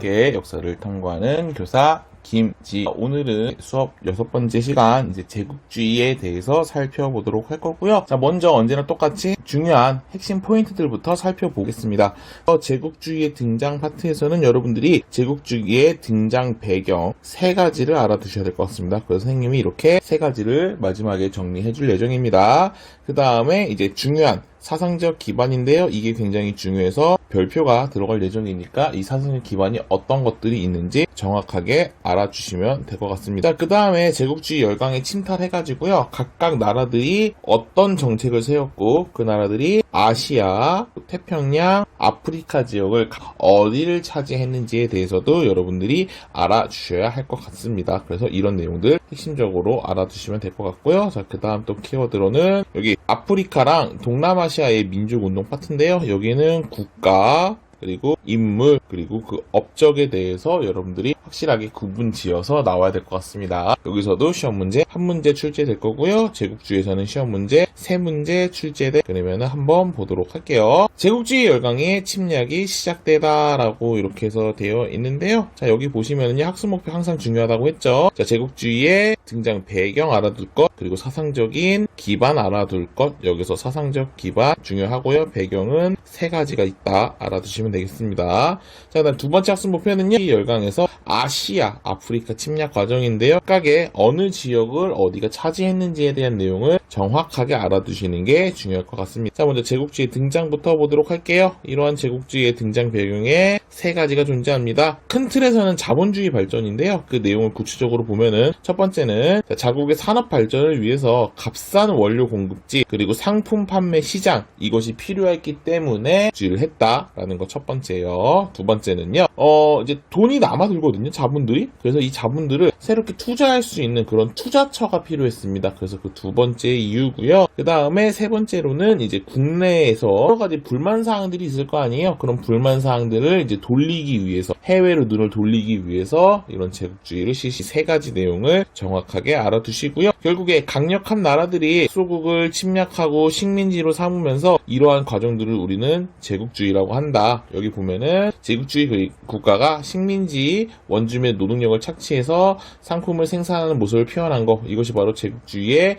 한국의 역사를 탐구하는 교사 김지. 오늘은 수업 6번째 시간 제국주의에 대해서 살펴보도록 할 거고요. 자, 먼저 언제나 똑같이 중요한 핵심 포인트들부터 살펴보겠습니다. 제국주의의 등장 파트에서는 여러분들이 제국주의의 등장 배경 3가지를 알아두셔야 될 것 같습니다. 그래서 선생님이 이렇게 3가지를 마지막에 정리해 줄 예정입니다. 그 다음에 이제 중요한 사상적 기반인데요. 이게 굉장히 중요해서 별표가 들어갈 예정이니까 이 사상적 기반이 어떤 것들이 있는지 정확하게 알아주시면 될 것 같습니다. 그 다음에 제국주의 열강에 침탈해가지고요. 각각 나라들이 어떤 정책을 세웠고 그 나라들이 아시아, 태평양, 아프리카 지역을 어디를 차지했는지에 대해서도 여러분들이 알아주셔야 할 것 같습니다. 그래서 이런 내용들 핵심적으로 알아두시면 될 것 같고요. 자, 그 다음 또 키워드로는 여기 아프리카랑 동남아시아의 민족운동 파트인데요. 여기는 국가, 그리고 인물, 그리고 그 업적에 대해서 여러분들이 확실하게 구분 지어서 나와야 될 것 같습니다. 여기서도 시험 문제 1문제 출제될 거고요. 제국주의에서는 시험 문제 3문제 출제돼. 그러면 한번 보도록 할게요. 제국주의 열강의 침략이 시작되다라고 이렇게 해서 되어 있는데요. 자, 여기 보시면은요, 학습 목표 항상 중요하다고 했죠. 자, 제국주의의 등장 배경 알아둘 것, 그리고 사상적인 기반 알아둘 것. 여기서 사상적 기반 중요하고요. 배경은 3가지가 있다. 알아두시면 되겠습니다. 자, 그다음 2번째 학습 목표는요, 이 열강에서 아시아, 아프리카 침략 과정인데요. 각각의 어느 지역을 어디가 차지했는지에 대한 내용을 정확하게 알아두시는 게 중요할 것 같습니다. 자, 먼저 제국주의 등장부터 보도록 할게요. 이러한 제국주의의 등장 배경에 3가지가 존재합니다. 큰 틀에서는 자본주의 발전인데요. 그 내용을 구체적으로 보면은 첫 번째는 자국의 산업 발전을 위해서 값싼 원료 공급지, 그리고 상품 판매 시장, 이것이 필요했기 때문에 주의를 했다라는 거 첫 번째예요. 2번째는요, 이제 돈이 남아들거든요, 자본들이. 그래서 이 자본들을 새롭게 투자할 수 있는 그런 투자처가 필요했습니다. 그래서 그 2번째 이유고요. 그 다음에 3번째로는 이제 국내에서 여러 가지 불만 사항들이 있을 거 아니에요. 그런 불만 사항들을 이제 돌리기 위해서, 해외로 눈을 돌리기 위해서 이런 제국주의를 실시. 3가지 내용을 정확하게 알아두시고요. 결국에 강력한 나라들이 소국을 침략하고 식민지로 삼으면서 이러한 과정들을 우리는 제국주의라고 한다. 여기 보면은 제국주의 국가가 식민지 원주민의 노동력을 착취해서 상품을 생산하는 모습을 표현한 거, 이것이 바로 제국주의의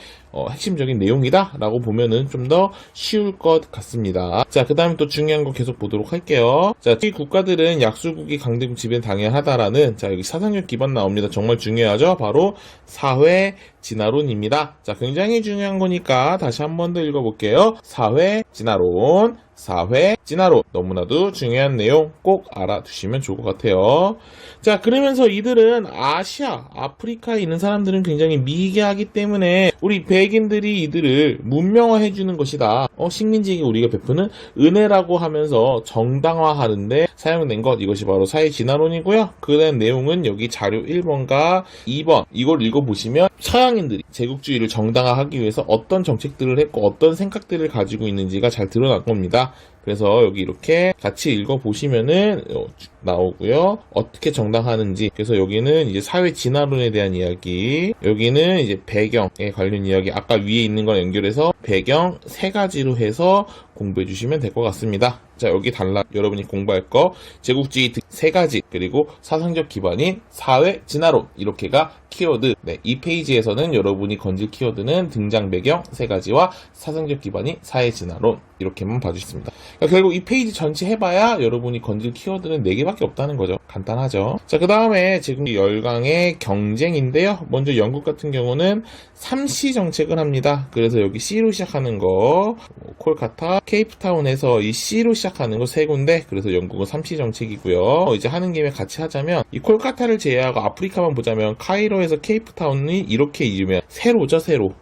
핵심적인 내용이다 라고 보면은 좀 더 쉬울 것 같습니다. 자, 그 다음에 또 중요한 거 계속 보도록 할게요. 자, 이 국가들은 약소국이 강대국 지배는 당연하다라는, 자, 여기 사상적 기반 나옵니다. 정말 중요하죠. 바로 사회 진화론입니다. 자, 굉장히 중요한 거니까 다시 한 번 더 읽어볼게요. 사회 진화론, 사회 진화론. 너무나도 중요한 내용 꼭 알아두시면 좋을 것 같아요. 자, 그러면서 이들은 아시아, 아프리카에 있는 사람들은 굉장히 미개하기 때문에 우리 백인들이 이들을 문명화해주는 것이다. 식민지에게 우리가 베푸는 은혜라고 하면서 정당화하는데 사용된 것, 이것이 바로 사회 진화론이고요. 그 다음 내용은 여기 자료 1번과 2번 이걸 읽어보시면 서양인들이 제국주의를 정당화하기 위해서 어떤 정책들을 했고 어떤 생각들을 가지고 있는지가 잘 드러날 겁니다. 그래서 여기 이렇게 같이 읽어보시면은 나오고요. 어떻게 정당하는지. 그래서 여기는 이제 사회 진화론에 대한 이야기, 여기는 이제 배경에 관련 이야기, 아까 위에 있는 거 연결해서 배경 3가지로 해서 공부해 주시면 될 것 같습니다. 자, 여기 여러분이 공부할 거 제국주의 3가지, 그리고 사상적 기반인 사회 진화론, 이렇게가 키워드. 네, 이 페이지에서는 여러분이 건질 키워드는 등장 배경 3가지와 사상적 기반인 사회 진화론, 이렇게만 봐주셨습니다. 그러니까 결국 이 페이지 전체 해봐야 여러분이 건질 키워드는 4개밖에 없다는 거죠. 간단하죠. 자, 그 다음에 지금 열강의 경쟁인데요. 먼저 영국 같은 경우는 3C 정책을 합니다. 그래서 여기 C로 시작하는 거, 콜카타, 케이프타운에서 이 C로 시작하는 거 3군데, 그래서 영국은 3C 정책이고요. 이제 하는 김에 같이 하자면 이 콜카타를 제외하고 아프리카만 보자면 카이로에서 케이프타운이 이렇게 이르면 세로죠, 세로.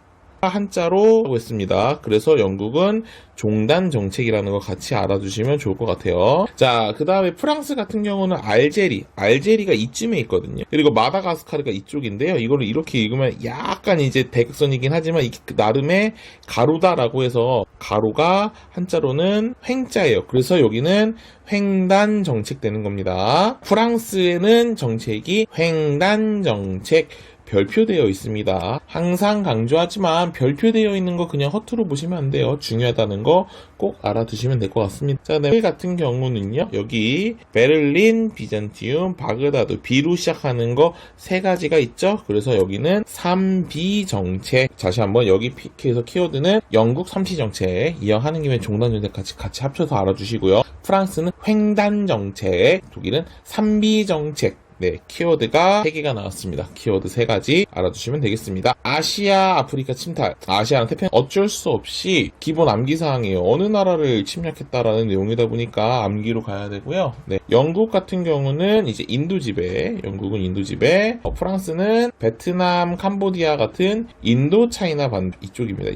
한자로 하고 있습니다. 그래서 영국은 종단 정책이라는 거 같이 알아두시면 좋을 것 같아요. 자, 그 다음에 프랑스 같은 경우는 알제리가 이쯤에 있거든요. 그리고 마다가스카르가 이쪽인데요. 이거를 이렇게 읽으면 약간 이제 대극선이긴 하지만 이게 나름의 가루다라고 해서 가루가 한자로는 횡자예요. 그래서 여기는 횡단 정책 되는 겁니다. 프랑스에는 정책이 횡단 정책, 별표되어 있습니다. 항상 강조하지만 별표되어 있는 거 그냥 허투루 보시면 안 돼요. 중요하다는 거 꼭 알아두시면 될 것 같습니다. 자, 네, 같은 경우는요. 여기 베를린, 비잔티움, 바그다드, B로 시작하는 거 세 가지가 있죠. 그래서 여기는 3B 정책. 다시 한번 여기 PK에서 키워드는 영국 3C 정책. 이어하는 김에 종단 정책 같이 합쳐서 알아주시고요. 프랑스는 횡단 정책, 독일은 3B 정책. 네, 키워드가 3개가 나왔습니다. 키워드 3가지 알아두시면 되겠습니다. 아시아, 아프리카 침탈. 아시아는 태평양 어쩔 수 없이 기본 암기사항이에요. 어느 나라를 침략했다라는 내용이다 보니까 암기로 가야 되고요. 네, 영국 같은 경우는 이제 인도 지배, 영국은 인도 지배, 프랑스는 베트남, 캄보디아 같은 인도 차이나 반도 이쪽입니다.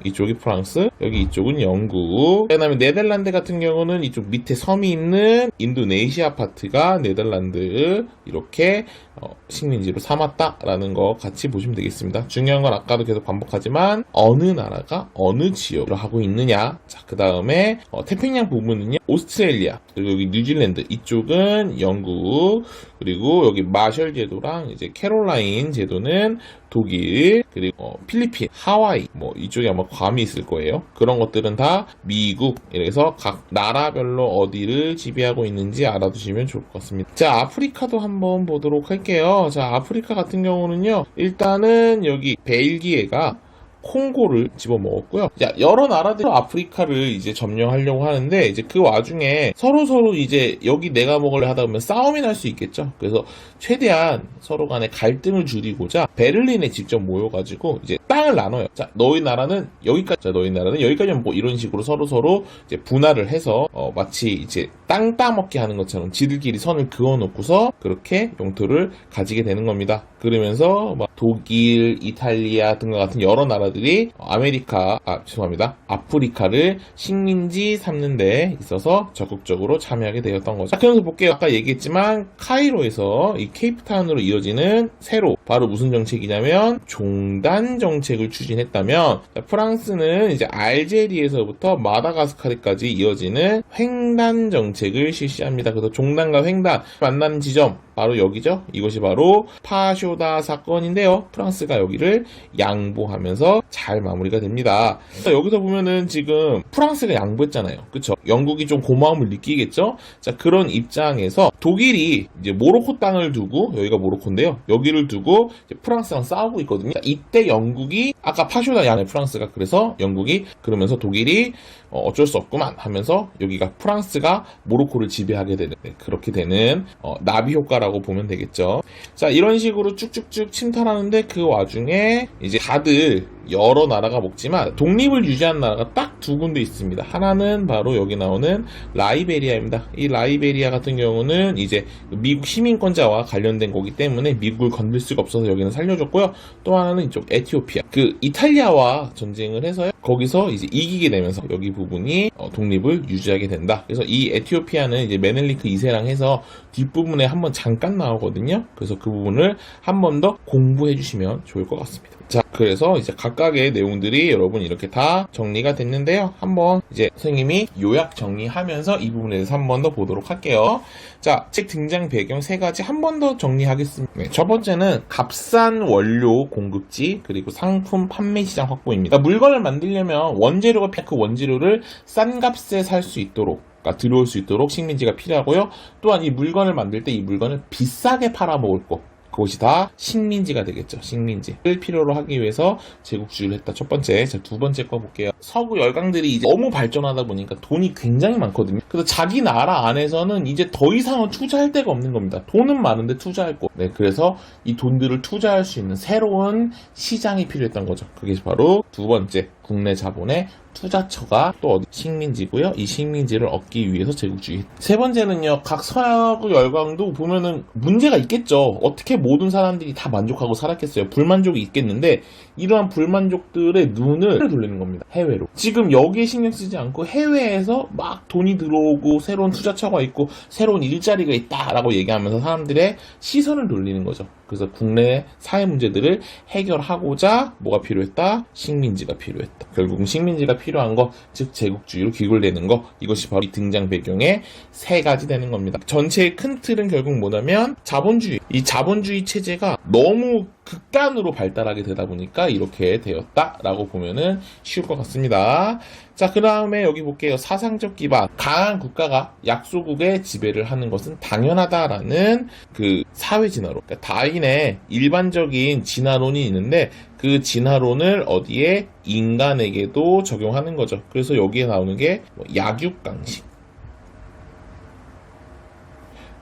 이쪽이 프랑스, 여기 이쪽은 영국. 그다음에 네덜란드 같은 경우는 이쪽 밑에 섬이 있는 인도네시아 파트가 네덜란드. 이렇게 식민지로 삼았다라는 거 같이 보시면 되겠습니다. 중요한 건 아까도 계속 반복하지만 어느 나라가 어느 지역으로 하고 있느냐. 자, 그 다음에 태평양 부분은요, 오스트레일리아, 그리고 여기 뉴질랜드, 이쪽은 영국, 그리고 여기 마셜 제도랑 이제 캐롤라인 제도는 독일, 그리고 필리핀, 하와이, 뭐 이쪽에 아마 괌이 있을 거예요. 그런 것들은 다 미국. 이래서 각 나라별로 어디를 지배하고 있는지 알아두시면 좋을 것 같습니다. 자, 아프리카도 한번 보도록 할게요. 자, 아프리카 같은 경우는요, 일단은 여기 벨기에가 콩고를 집어먹었고요. 자, 여러 나라들이 아프리카를 이제 점령하려고 하는데, 이제 그 와중에 서로 이제 여기 내가 먹으려 하다 보면 싸움이 날 수 있겠죠. 그래서 최대한 서로 간에 갈등을 줄이고자 베를린에 직접 모여가지고 이제 땅을 나눠요. 자, 너희 나라는 여기까지, 자, 너희 나라는 여기까지만 뭐 이런 식으로 서로 이제 분할을 해서 마치 이제 땅 따먹게 하는 것처럼 지들끼리 선을 그어놓고서 그렇게 영토를 가지게 되는 겁니다. 그러면서 막 독일, 이탈리아 등과 같은 여러 나라들이 아프리카를 식민지 삼는 데 있어서 적극적으로 참여하게 되었던 거죠. 자, 그래서 볼게요. 아까 얘기했지만 카이로에서 이 케이프타운으로 이어지는 세로, 바로 무슨 정책이냐면 종단 정책을 추진했다면, 자, 프랑스는 이제 알제리에서부터 마다가스카르까지 이어지는 횡단 정책을 실시합니다. 그래서 종단과 횡단 만나는 지점 바로 여기죠. 이것이 바로 파쇼다 사건인데요. 프랑스가 여기를 양보하면서 잘 마무리가 됩니다. 여기서 보면은 지금 프랑스가 양보했잖아요. 그쵸? 영국이 좀 고마움을 느끼겠죠? 자, 그런 입장에서 독일이 이제 모로코 땅을 두고, 여기가 모로코인데요. 여기를 두고 이제 프랑스랑 싸우고 있거든요. 자, 이때 영국이 아까 파쇼다 양의 프랑스가, 그래서 영국이 그러면서 독일이 어쩔 수 없구만 하면서 여기가 프랑스가 모로코를 지배하게 되는, 그렇게 되는 나비 효과라고 보면 되겠죠. 자, 이런 식으로 쭉쭉쭉 침탈하는데 그 와중에 이제 다들 여러 나라가 먹지만 독립을 유지한 나라가 딱 두 군데 있습니다. 하나는 바로 여기 나오는 라이베리아입니다. 이 라이베리아 같은 경우는 이제 미국 시민권자와 관련된 거기 때문에 미국을 건들 수가 없어서 여기는 살려줬고요. 또 하나는 이쪽 에티오피아. 그 이탈리아와 전쟁을 해서 거기서 이제 이기게 되면서 여기 부분이 독립을 유지하게 된다. 그래서 이 에티오피아는 이제 메넬리크 2세랑 해서 뒷부분에 한번 잠깐 나오거든요. 그래서 그 부분을 한 번 더 공부해 주시면 좋을 것 같습니다. 자, 그래서 이제 각각의 내용들이 여러분 이렇게 다 정리가 됐는데요. 한번 이제 선생님이 요약 정리하면서 이 부분에 대해서 한 번 더 보도록 할게요. 자, 책 등장 배경 3가지 한 번 더 정리하겠습니다. 네, 첫 번째는 값싼 원료 공급지, 그리고 상품 판매 시장 확보입니다. 물건을 만들려면 원재료가 그 원재료를 싼 값에 살 수 있도록, 들어올 수 있도록 식민지가 필요하고요. 또한 이 물건을 만들 때 이 물건을 비싸게 팔아먹을 것, 그것이 다 식민지가 되겠죠. 식민지를 필요로 하기 위해서 제국주의를 했다. 첫 번째. 자, 두 번째 거 볼게요. 서구 열강들이 이제 너무 발전하다 보니까 돈이 굉장히 많거든요. 그래서 자기 나라 안에서는 이제 더 이상은 투자할 데가 없는 겁니다. 돈은 많은데 투자할 곳. 네, 그래서 이 돈들을 투자할 수 있는 새로운 시장이 필요했던 거죠. 그게 바로 두 번째, 국내 자본의 투자처가 또 어디 식민지고요. 이 식민지를 얻기 위해서 제국주의. 세 번째는요, 각 서구 열강도 보면은 문제가 있겠죠. 어떻게 모든 사람들이 다 만족하고 살았겠어요. 불만족이 있겠는데 이러한 불만족들의 눈을 돌리는 겁니다. 해외로. 지금 여기에 신경 쓰지 않고 해외에서 막 돈이 들어오고 새로운 투자처가 있고 새로운 일자리가 있다라고 얘기하면서 사람들의 시선을 돌리는 거죠. 그래서 국내 사회 문제들을 해결하고자 뭐가 필요했다? 식민지가 필요했다. 결국은 식민지가 필요한 거, 즉 제국주의로 귀굴되는 거, 이것이 바로 이 등장 배경의 3가지 되는 겁니다. 전체의 큰 틀은 결국 뭐냐면 자본주의. 이 자본주의 체제가 너무 극단으로 발달하게 되다 보니까 이렇게 되었다라고 보면은 쉬울 것 같습니다. 자, 그 다음에 여기 볼게요. 사상적 기반. 강한 국가가 약소국의 지배를 하는 것은 당연하다라는 그 사회 진화론. 그러니까 다인의 일반적인 진화론이 있는데 그 진화론을 어디에 인간에게도 적용하는 거죠. 그래서 여기에 나오는 게 약육강식,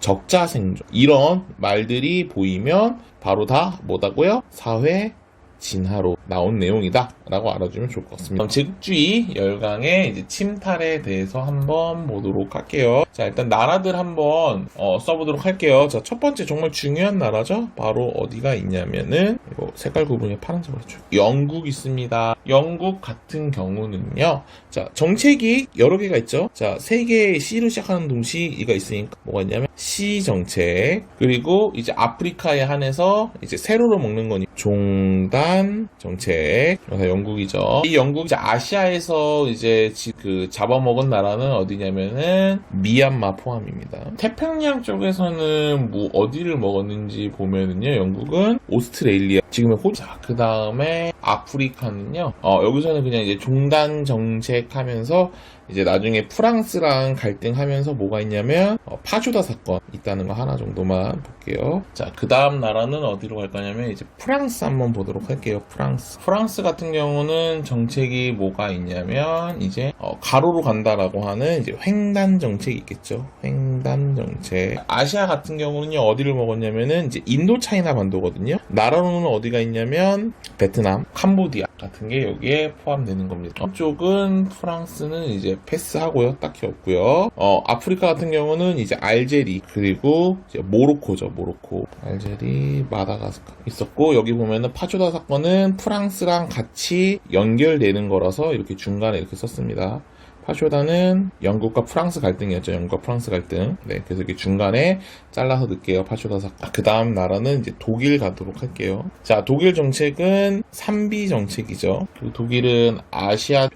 적자생존 이런 말들이 보이면 바로 다 뭐다고요? 사회 진화로 나온 내용이다 라고 알아주면 좋을 것 같습니다. 그럼 제국주의 열강의 이제 침탈에 대해서 한번 보도록 할게요. 자, 일단 나라들 한번 써보도록 할게요. 자, 첫 번째 정말 중요한 나라죠. 바로 어디가 있냐면은 이거 색깔 구분이 파란색으로 했죠. 영국 있습니다. 영국 같은 경우는요, 자, 정책이 여러 개가 있죠. 자, 세 개의 C로 시작하는 동시가 있으니까 뭐가 있냐면 C 정책, 그리고 이제 아프리카에 한해서 이제 세로로 먹는 거니 종단 정책. 그래서 영국이죠. 이 영국이 이제 아시아에서 이제 그 잡아먹은 나라는 어디냐면은 미얀마 포함입니다. 태평양 쪽에서는 뭐 어디를 먹었는지 보면은요, 영국은 오스트레일리아, 지금의 호주. 그 다음에 아프리카는요, 여기서는 그냥 이제 종단 정책하면서 이제 나중에 프랑스랑 갈등하면서 뭐가 있냐면 파주다 사건 있다는 거 하나 정도만 볼게요. 자, 그 다음 나라는 어디로 갈 거냐면 이제 프랑스 한번 보도록 할게요. 프랑스 같은 경우는 정책이 뭐가 있냐면 이제 가로로 간다라고 하는 이제 횡단 정책이 있겠죠. 횡단 정책. 아시아 같은 경우는요, 어디를 먹었냐면은 이제 인도 차이나 반도거든요. 나라로는 어디가 있냐면 베트남, 캄보디아 같은 게 여기에 포함되는 겁니다. 이쪽은 프랑스는 이제 패스하고요. 딱히 없고요. 아프리카 같은 경우는 이제 알제리, 그리고 이제 모로코죠. 모로코, 알제리, 마다가스카 있었고, 여기 보면은 파주다 사건은 프랑스랑 같이 연결되는 거라서 이렇게 중간에 이렇게 썼습니다. 파쇼다는 영국과 프랑스 갈등이었죠. 영국과 프랑스 갈등. 네, 그래서 이렇게 중간에 잘라서 넣을게요. 파쇼다 사건. 그 다음 나라는 이제 독일 가도록 할게요. 자, 독일 정책은 3B 정책이죠. 그리고 독일은 아시아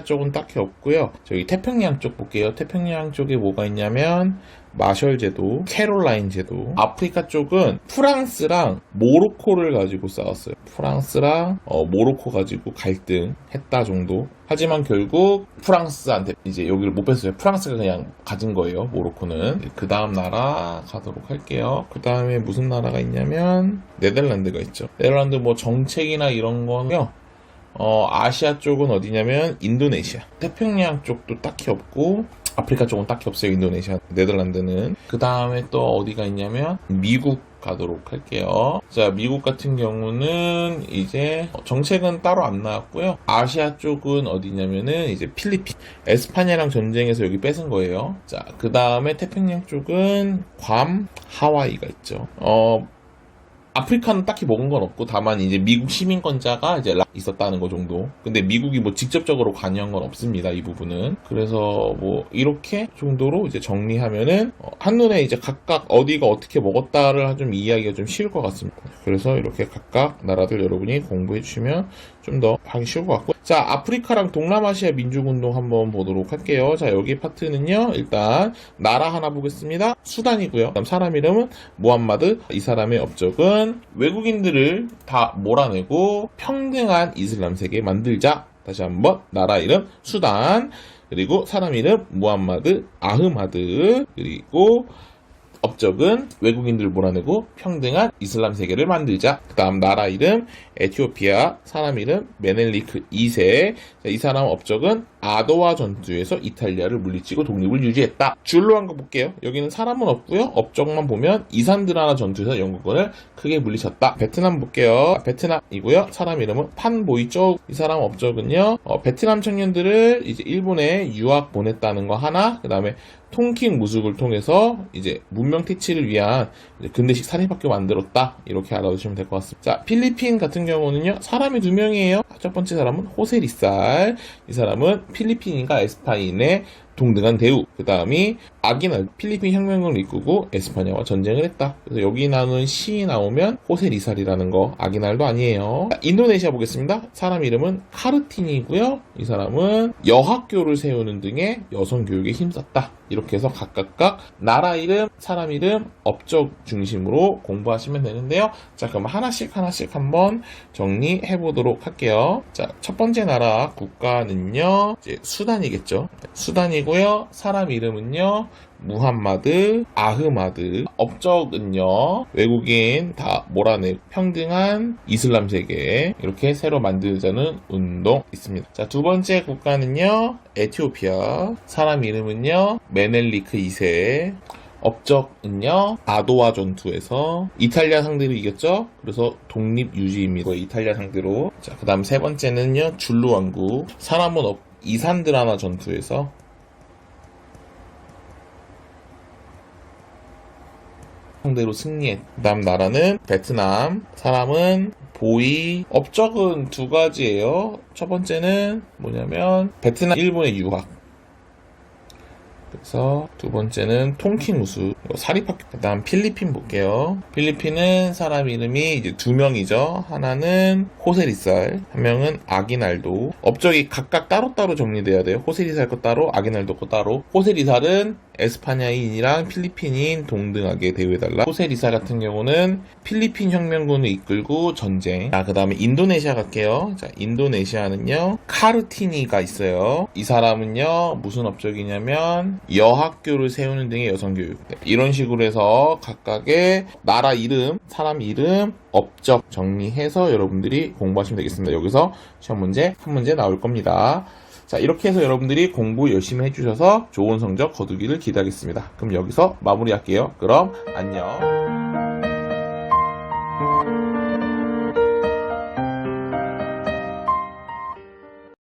쪽은 딱히 없고요. 저기 태평양 쪽 볼게요. 태평양 쪽에 뭐가 있냐면 마셜 제도, 캐롤라인 제도. 아프리카 쪽은 프랑스랑 모로코를 가지고 싸웠어요. 프랑스랑 모로코 가지고 갈등했다 정도. 하지만 결국 프랑스한테 이제 여기를 못 뺐어요. 프랑스가 그냥 가진 거예요. 모로코는. 그 다음 나라 가도록 할게요. 그 다음에 무슨 나라가 있냐면 네덜란드가 있죠. 네덜란드 뭐 정책이나 이런 거는요, 아시아 쪽은 어디냐면 인도네시아. 태평양 쪽도 딱히 없고 아프리카 쪽은 딱히 없어요. 인도네시아, 네덜란드는. 그 다음에 또 어디가 있냐면 미국 가도록 할게요. 자, 미국 같은 경우는 이제 정책은 따로 안 나왔고요. 아시아 쪽은 어디냐면은 이제 필리핀, 에스파냐랑 전쟁에서 여기 뺏은 거예요. 자, 그 다음에 태평양 쪽은 괌, 하와이가 있죠. 아프리카는 딱히 먹은 건 없고, 다만 이제 미국 시민권자가 이제 있었다는 거 정도. 근데 미국이 뭐 직접적으로 관여한 건 없습니다, 이 부분은. 그래서 뭐 이렇게 정도로 이제 정리하면은 한눈에 이제 각각 어디가 어떻게 먹었다를 좀 이해하기가 좀 쉬울 것 같습니다. 그래서 이렇게 각각 나라들 여러분이 공부해 주시면 좀 더 하기 쉬울 것 같고. 자, 아프리카랑 동남아시아 민족운동 한번 보도록 할게요. 자, 여기 파트는요, 일단 나라 하나 보겠습니다. 수단이고요. 그다음 사람 이름은 무함마드. 이 사람의 업적은 외국인들을 다 몰아내고 평등한 이슬람 세계 만들자. 다시 한번 나라 이름 수단, 그리고 사람 이름 무함마드 아흐마드, 그리고 업적은 외국인들을 몰아내고 평등한 이슬람 세계를 만들자. 그 다음 나라 이름 에티오피아, 사람 이름 메넬리크 2세. 이 사람 업적은 아도와 전투에서 이탈리아를 물리치고 독립을 유지했다. 줄로 한 거 볼게요. 여기는 사람은 없고요. 업적만 보면 이산드라나 전투에서 영국군을 크게 물리쳤다. 베트남 볼게요. 베트남이고요. 사람 이름은 판보이쪼. 이 사람 업적은요, 베트남 청년들을 이제 일본에 유학 보냈다는 거 하나. 그 다음에 통킹 무술을 통해서 이제 문명 퇴치를 위한 근대식 사립학교 만들었다. 이렇게 알아두시면 될 것 같습니다. 자, 필리핀 같은 경우는요, 사람이 2명이에요. 첫 번째 사람은 호세 리살. 이 사람은 필리핀인과 에스파인의 동등한 대우. 그 다음이 아기날 필리핀 혁명군을 이끌고 에스파냐와 전쟁을 했다. 그래서 여기 나오는 시 나오면 호세 리살이라는 거 아기날도 아니에요. 자, 인도네시아 보겠습니다. 사람 이름은 카르틴이고요. 이 사람은 여학교를 세우는 등의 여성 교육에 힘썼다. 이렇게 해서 각각 나라 이름, 사람 이름, 업적 중심으로 공부하시면 되는데요. 자, 그럼 하나씩 한번 정리해 보도록 할게요. 자, 첫 번째 나라 국가는요, 이제 수단이겠죠. 수단이고요. 사람 이름은요, 무함마드, 아흐마드. 업적은요, 외국인 다 몰아내고 평등한 이슬람 세계 이렇게 새로 만들자는 운동 있습니다. 자, 두 번째 국가는요, 에티오피아. 사람 이름은요, 메넬리크 2세. 업적은요, 아도와 전투에서 이탈리아 상대로 이겼죠. 그래서 독립 유지입니다. 이탈리아 상대로. 자, 그 다음 세 번째는요, 줄루 왕국. 사람은 이산드라나 전투에서 상대로 승리했. 그 다음 나라는 베트남. 사람은 보이. 업적은 두 가지예요. 첫 번째는 뭐냐면 베트남, 일본의 유학. 그래서 두 번째는 통킹 우수, 사립학교. 그 다음 필리핀 볼게요. 필리핀은 사람 이름이 이제 두 명이죠. 하나는 호세리살, 한 명은 아기날도. 업적이 각각 따로따로 정리돼야 돼요. 호세리살 거 따로, 아기날도 거 따로. 호세리살은 에스파냐인이랑 필리핀인 동등하게 대우해달라. 호세리살 같은 경우는 필리핀 혁명군을 이끌고 전쟁. 자, 그 다음에 인도네시아 갈게요. 자, 인도네시아는요, 카르티니가 있어요. 이 사람은요, 무슨 업적이냐면 여학교를 세우는 등의 여성교육. 네, 이런 식으로 해서 각각의 나라 이름, 사람 이름, 업적 정리해서 여러분들이 공부하시면 되겠습니다. 여기서 시험 문제 한 문제 나올 겁니다. 자, 이렇게 해서 여러분들이 공부 열심히 해주셔서 좋은 성적 거두기를 기대하겠습니다. 그럼 여기서 마무리할게요. 그럼 안녕.